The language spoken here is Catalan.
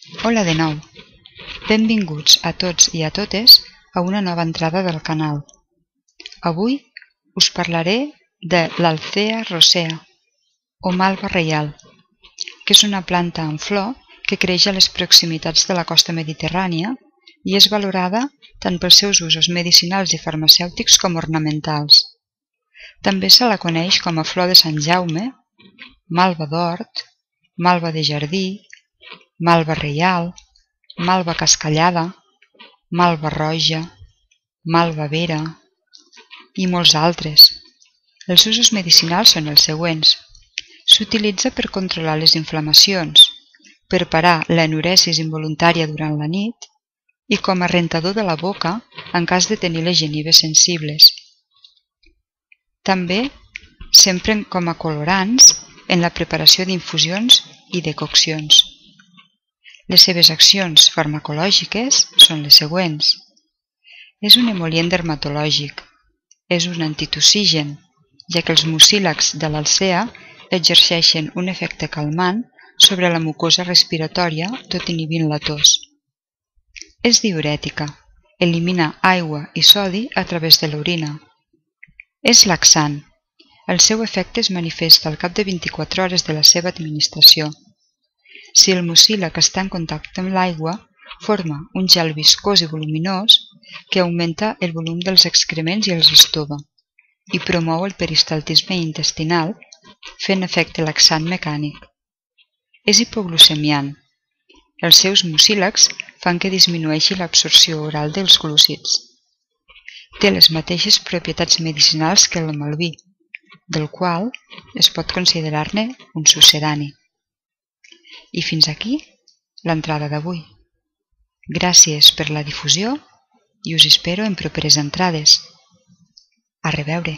Hola de nou. Benvinguts a tots i a totes a una nova entrada del canal. Avui us parlaré de l'Althea rosea o malva reial, que és una planta en flor que creix a les proximitats de la costa mediterrània i és valorada tant pels seus usos medicinals i farmacèutics com ornamentals. També se la coneix com a flor de Sant Jaume, malva d'hort, malva de jardí, malva reial, malva cascallada, malva roja, malva vera i molts altres. Els usos medicinals són els següents. S'utilitza per controlar les inflamacions, per parar l'enuresis involuntària durant la nit i com a rentador de la boca en cas de tenir les genives sensibles. També s'empren com a colorants en la preparació d'infusions i decoccions. Les seves accions farmacològiques són les següents. És un emol·lient dermatològic. És un antitussigen, ja que els mucílags de l'Althea exerceixen un efecte calmant sobre la mucosa respiratòria tot inhibint la tos. És diürètica. Elimina aigua i sodi a través de l'orina. És laxant. El seu efecte es manifesta al cap de 24 hores de la seva administració. Si el mucílag està en contacte amb l'aigua, forma un gel viscós i voluminós que augmenta el volum dels excrements i els estova i promou el peristaltisme intestinal fent efecte laxant mecànic. És hipoglucemiant. Els seus mucílags fan que disminueixi l'absorció oral dels glúcids. Té les mateixes propietats medicinals que el malví, del qual es pot considerar-ne un succedani. I fins aquí l'entrada d'avui. Gràcies per la difusió i us espero en properes entrades. A reveure!